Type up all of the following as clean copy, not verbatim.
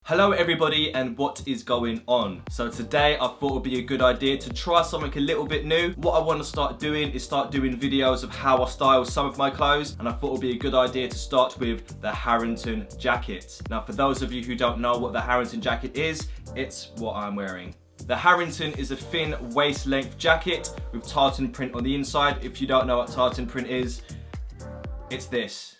Hello everybody, and what is going on? So today I thought it would be a good idea to try something a little bit new. What I want to start doing is videos of how I style some of my clothes, and I thought it would be a good idea to start with the Harrington jacket. Now for those of you who don't know what the Harrington jacket is, it's what I'm wearing. The Harrington is a thin waist length jacket with tartan print on the inside. If you don't know what tartan print is, it's this.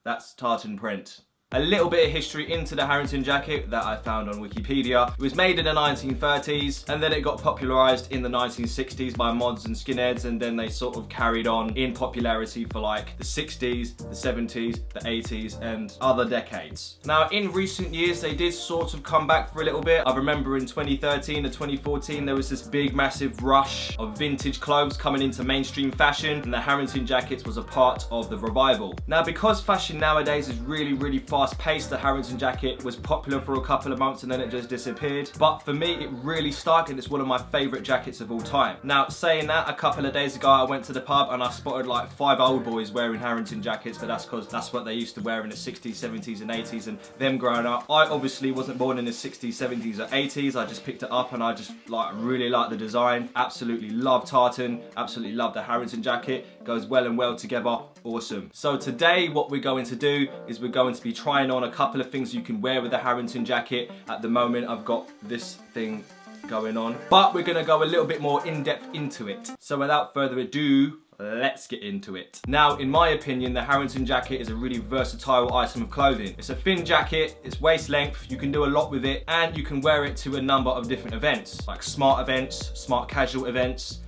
That's tartan print. A little bit of history into the Harrington jacket that I found on Wikipedia. It was made in the 1930s and then it got popularised in the 1960s by mods and skinheads, and then they sort of carried on in popularity for like the 60s, the 70s, the 80s and other decades. Now in recent years they did sort of come back for a little bit. I remember in 2013 to 2014 there was this big massive rush of vintage clothes coming into mainstream fashion, and the Harrington jacket was a part of the revival. Now because fashion nowadays is really fast-paced, the Harrington jacket was popular for a couple of months and then it just disappeared. But for me, it really stuck and it's one of my favourite jackets of all time. Now, saying that, a couple of days ago I went to the pub and I spotted like 5 old boys wearing Harrington jackets, but that's because that's what they used to wear in the 60s, 70s and 80s, and them growing up. I obviously wasn't born in the 60s, 70s or 80s. I just picked it up and I just really like the design. Absolutely love tartan, absolutely love the Harrington jacket. Goes well and well together, awesome. So today what we're going to do is we're going to be trying on a couple of things you can wear with the Harrington jacket. At the moment I've got this thing going on, but we're gonna go a little bit more in depth into it. So without further ado, let's get into it. Now, in my opinion, the Harrington jacket is a really versatile item of clothing. It's a thin jacket, it's waist length, you can do a lot with it, and you can wear it to a number of different events, like smart events, smart casual events,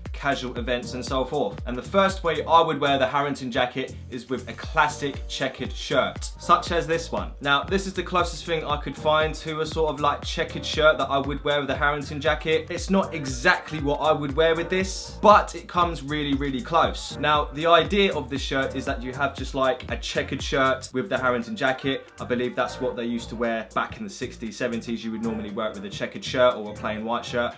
and so forth. And the first way I would wear the Harrington jacket is with a classic checkered shirt, such as this one. Now, this is the closest thing I could find to a sort of like checkered shirt that I would wear with the Harrington jacket. It's not exactly what I would wear with this, but it comes really close. Now, the idea of this shirt is that you have just like a checkered shirt with the Harrington jacket. I believe that's what they used to wear back in the 60s, 70s. You would normally wear it with a checkered shirt or a plain white shirt.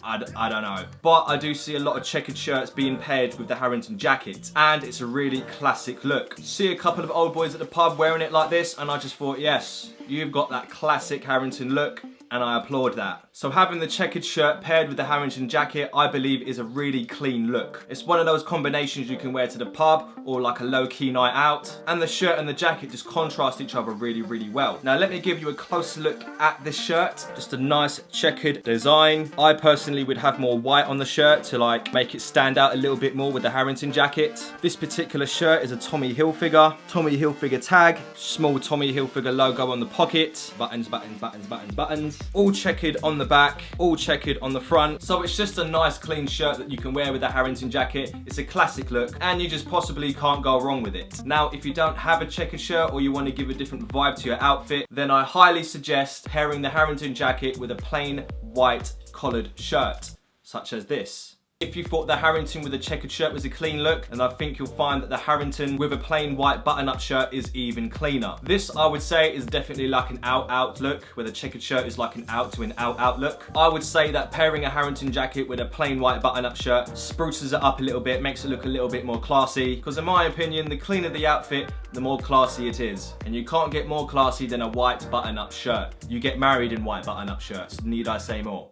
I don't know, but I do see a lot of checkered shirts being paired with the Harrington jacket, and it's a really classic look. See a couple of old boys at the pub wearing it like this, and I just thought, yes, you've got that classic Harrington look, and I applaud that. So having the checkered shirt paired with the Harrington jacket, I believe is a really clean look. It's one of those combinations you can wear to the pub or like a low-key night out, and the shirt and the jacket just contrast each other really well. Now let me give you a closer look at this shirt. Just a nice checkered design. I personally would have more white on the shirt to like make it stand out a little bit more with the Harrington jacket. This particular shirt is a Tommy Hilfiger tag, small Tommy Hilfiger logo on the pocket, buttons, all checkered on the back, all checkered on the front. So it's just a nice clean shirt that you can wear with the Harrington jacket. It's a classic look and you just possibly can't go wrong with it. Now if you don't have a checkered shirt or you want to give a different vibe to your outfit, then I highly suggest pairing the Harrington jacket with a plain white collared shirt, such as this. If you thought the Harrington with a checkered shirt was a clean look, then I think you'll find that the Harrington with a plain white button-up shirt is even cleaner. This, I would say, is definitely like an out look, where the checkered shirt is like an out to an out look. I would say that pairing a Harrington jacket with a plain white button-up shirt spruces it up a little bit, makes it look a little bit more classy, because in my opinion, the cleaner the outfit, the more classy it is. And you can't get more classy than a white button-up shirt. You get married in white button-up shirts, need I say more?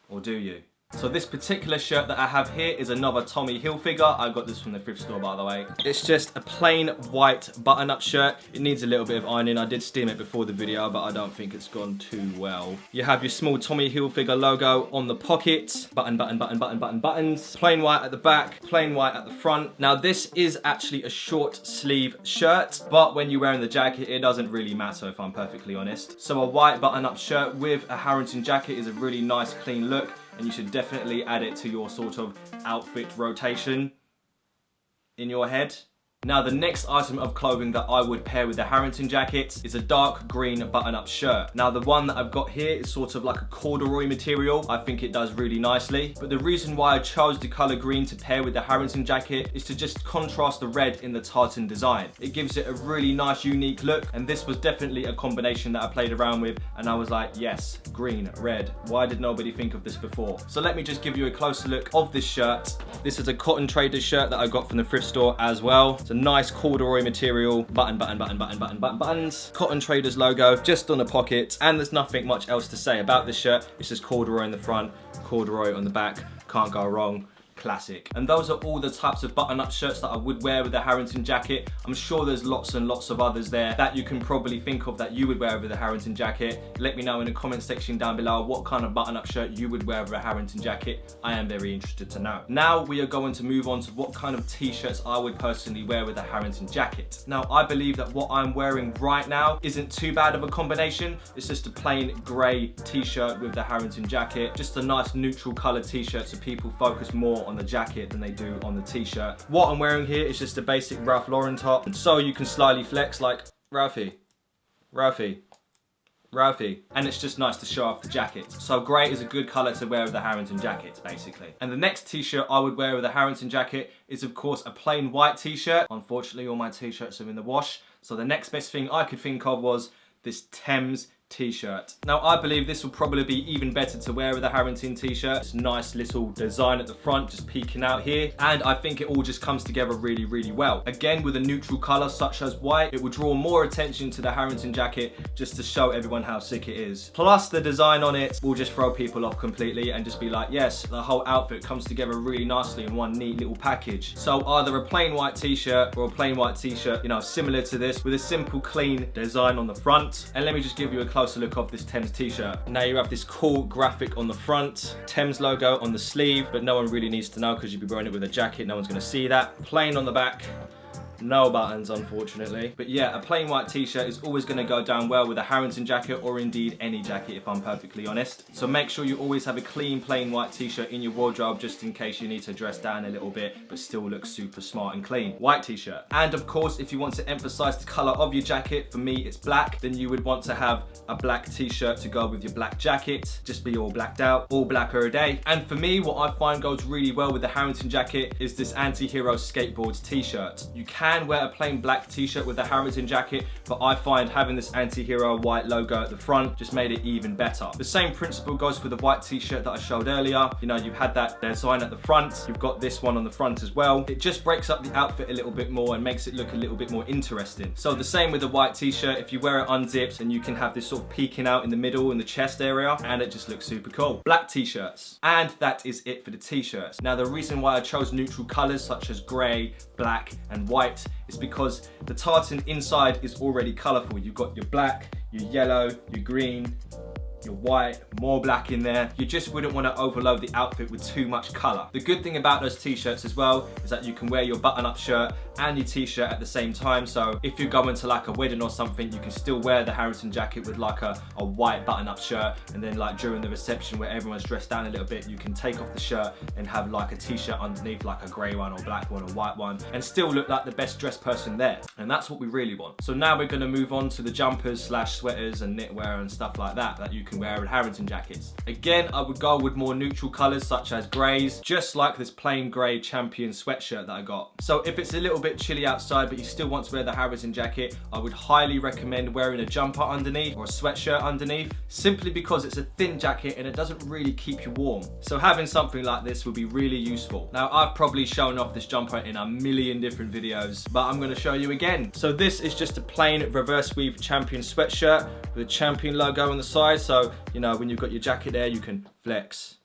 Or do you? So this particular shirt that I have here is another Tommy Hilfiger. I got this from the thrift store, by the way. It's just a plain white button-up shirt. It needs a little bit of ironing. I did steam it before the video, but I don't think it's gone too well. You have your small Tommy Hilfiger logo on the pocket. Buttons. Plain white at the back, plain white at the front. Now this is actually a short sleeve shirt, but when you're wearing the jacket, it doesn't really matter, if I'm perfectly honest. So a white button-up shirt with a Harrington jacket is a really nice clean look, and you should definitely add it to your sort of outfit rotation in your head. Now the next item of clothing that I would pair with the Harrington jacket is a dark green button-up shirt. Now the one that I've got here is sort of like a corduroy material. I think it does really nicely. But the reason why I chose the colour green to pair with the Harrington jacket is to just contrast the red in the tartan design. It gives it a really nice unique look, and this was definitely a combination that I played around with, and I was like, yes, green, red. Why did nobody think of this before? So let me just give you a closer look of this shirt. This is a Cotton Traders shirt that I got from the thrift store as well. It's a nice corduroy material, buttons. Cotton Traders logo just on the pocket, and there's nothing much else to say about this shirt. It's just corduroy in the front, corduroy on the back. Can't go wrong. Classic. And those are all the types of button-up shirts that I would wear with a Harrington jacket. I'm sure there's lots and lots of others there that you can probably think of that you would wear with a Harrington jacket. Let me know in the comment section down below what kind of button-up shirt you would wear with a Harrington jacket. I am very interested to know. Now we are going to move on to what kind of t-shirts I would personally wear with a Harrington jacket. Now I believe that what I'm wearing right now isn't too bad of a combination. It's just a plain grey t-shirt with the Harrington jacket. Just a nice neutral colour t-shirt so people focus more on the jacket than they do on the t-shirt. What I'm wearing here is just a basic Ralph Lauren top, so you can slightly flex like Ralphie, and it's just nice to show off the jacket. So grey is a good colour to wear with the Harrington jacket, basically. And the next t-shirt I would wear with a Harrington jacket is of course a plain white t-shirt. Unfortunately all my t-shirts are in the wash, so the next best thing I could think of was this Thames t-shirt. Now I believe this will probably be even better to wear with a Harrington t-shirt. It's a nice little design at the front just peeking out here, and I think it all just comes together really, really well. Again, with a neutral colour such as white, it will draw more attention to the Harrington jacket just to show everyone how sick it is. Plus the design on it will just throw people off completely and just be like, yes, the whole outfit comes together really nicely in one neat little package. So either a plain white t-shirt or a plain white t-shirt, you know, similar to this with a simple clean design on the front. And let me just give you a closer look of this Thames t-shirt. Now you have this cool graphic on the front, Thames logo on the sleeve, but no one really needs to know because you'd be wearing it with a jacket, no one's going to see that. Plain on the back. No buttons, unfortunately. But yeah, a plain white t-shirt is always going to go down well with a Harrington jacket, or indeed any jacket if I'm perfectly honest. So make sure you always have a clean plain white t-shirt in your wardrobe just in case you need to dress down a little bit but still look super smart and clean. White t-shirt. And of course, if you want to emphasize the color of your jacket, for me it's black, then you would want to have a black t-shirt to go with your black jacket. Just be all blacked out, all blacker a day. And for me, what I find goes really well with the Harrington jacket is this Anti-Hero Skateboards t-shirt. You can wear a plain black t-shirt with a Harrington jacket, but I find having this Anti-Hero white logo at the front just made it even better. The same principle goes for the white t-shirt that I showed earlier. You know, you had that design at the front, you've got this one on the front as well. It just breaks up the outfit a little bit more and makes it look a little bit more interesting. So the same with the white t-shirt, if you wear it unzipped and you can have this sort of peeking out in the middle in the chest area, and it just looks super cool. Black t-shirts. And that is it for the t-shirts. Now the reason why I chose neutral colors such as grey, black and white is because the tartan inside is already colourful. You've got your black, your yellow, your green, your white, more black in there. You just wouldn't want to overload the outfit with too much colour. The good thing about those t-shirts as well is that you can wear your button-up shirt and your t-shirt at the same time. So if you're going to like a wedding or something, you can still wear the Harrington jacket with like a white button-up shirt, and then like during the reception where everyone's dressed down a little bit, you can take off the shirt and have like a t-shirt underneath, like a grey one or black one or white one, and still look like the best dressed person there. And that's what we really want. So now we're going to move on to the jumpers slash sweaters and knitwear and stuff like that you can wear with Harrington jackets. Again, I would go with more neutral colours such as greys, just like this plain grey Champion sweatshirt that I got. So if it's a little bit chilly outside but you still want to wear the Harrington jacket, I would highly recommend wearing a jumper underneath or a sweatshirt underneath, simply because it's a thin jacket and it doesn't really keep you warm. So having something like this would be really useful. Now I've probably shown off this jumper in a million different videos, but I'm going to show you again. So this is just a plain reverse weave Champion sweatshirt with a Champion logo on the side, so you know when you've got your jacket there you can flex.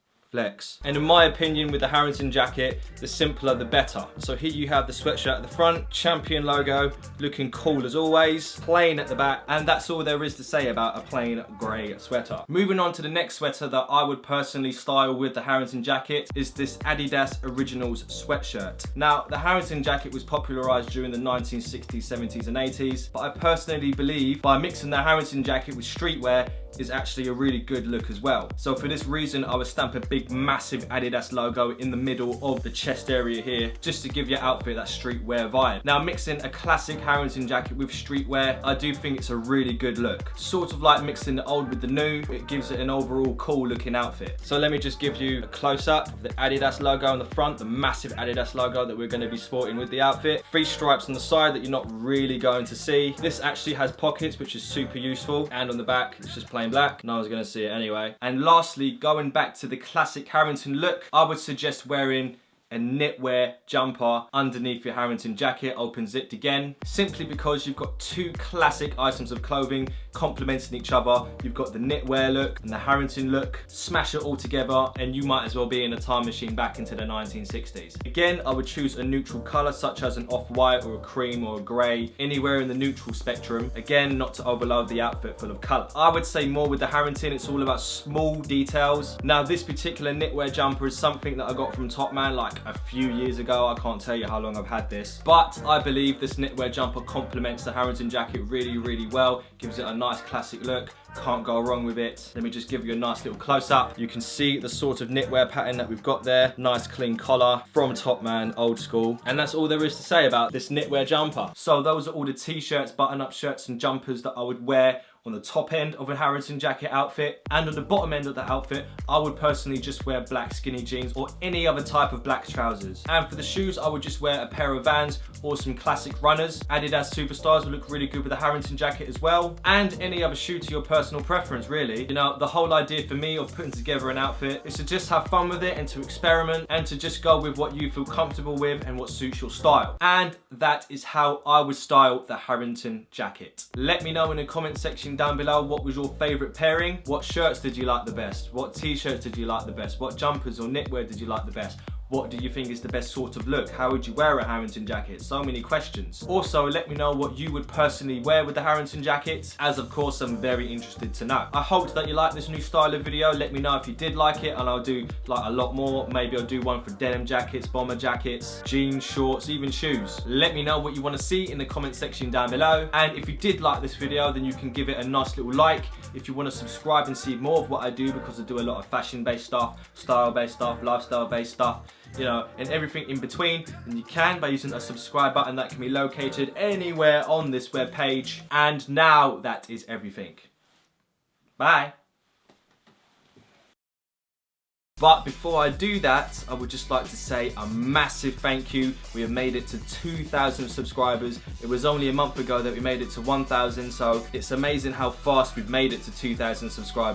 And in my opinion, with the Harrington jacket, the simpler the better. So here you have the sweatshirt at the front, Champion logo, looking cool as always, plain at the back, and that's all there is to say about a plain grey sweater. Moving on to the next sweater that I would personally style with the Harrington jacket is this Adidas Originals sweatshirt. Now, the Harrington jacket was popularised during the 1960s, 70s and 80s, but I personally believe by mixing the Harrington jacket with streetwear is actually a really good look as well. So for this reason, I would stamp a big massive Adidas logo in the middle of the chest area here, just to give your outfit that streetwear vibe. Now mixing a classic Harrington jacket with streetwear, I do think it's a really good look. Sort of like mixing the old with the new, it gives it an overall cool looking outfit. So let me just give you a close up of the Adidas logo on the front, the massive Adidas logo that we're going to be sporting with the outfit. 3 stripes on the side that you're not really going to see. This actually has pockets, which is super useful, and on the back it's just plain black. No one's going to see it anyway. And lastly, going back to the classic Harrington look, I would suggest wearing a knitwear jumper underneath your Harrington jacket, open zipped again, simply because you've got two classic items of clothing complementing each other. You've got the knitwear look and the Harrington look. Smash it all together and you might as well be in a time machine back into the 1960s. Again, I would choose a neutral color such as an off-white or a cream or a gray, anywhere in the neutral spectrum. Again, not to overload the outfit full of color. I would say more with the Harrington, it's all about small details. Now this particular knitwear jumper is something that I got from Topman like a few years ago. I can't tell you how long I've had this, but I believe this knitwear jumper complements the Harrington jacket really, really well. Gives it a nice classic look. Can't go wrong with it. Let me just give you a nice little close-up. You can see the sort of knitwear pattern that we've got there. Nice clean collar from Topman, old school. And that's all there is to say about this knitwear jumper. So those are all the t-shirts, button-up shirts and jumpers that I would wear on the top end of a Harrington jacket outfit, and on the bottom end of the outfit I would personally just wear black skinny jeans or any other type of black trousers. And for the shoes I would just wear a pair of Vans or some classic runners. Adidas Superstars would look really good with a Harrington jacket as well, and any other shoe to your personal preference really. You know, the whole idea for me of putting together an outfit is to just have fun with it and to experiment and to just go with what you feel comfortable with and what suits your style. And that is how I would style the Harrington jacket. Let me know in the comment section down below what was your favorite pairing. What shirts did you like the best? What t-shirts did you like the best? What jumpers or knitwear did you like the best? What do you think is the best sort of look? How would you wear a Harrington jacket? So many questions. Also, let me know what you would personally wear with the Harrington jacket, as of course I'm very interested to know. I hope that you like this new style of video. Let me know if you did like it, and I'll do like a lot more. Maybe I'll do one for denim jackets, bomber jackets, jeans, shorts, even shoes. Let me know what you want to see in the comment section down below. And if you did like this video, then you can give it a nice little like. If you want to subscribe and see more of what I do, because I do a lot of fashion-based stuff, style-based stuff, lifestyle-based stuff, you know, and everything in between, then you can by using a subscribe button that can be located anywhere on this web page. And now that is everything. Bye. But before I do that, I would just like to say a massive thank you. We have made it to 2,000 subscribers. It was only a month ago that we made it to 1,000, so it's amazing how fast we've made it to 2,000 subscribers.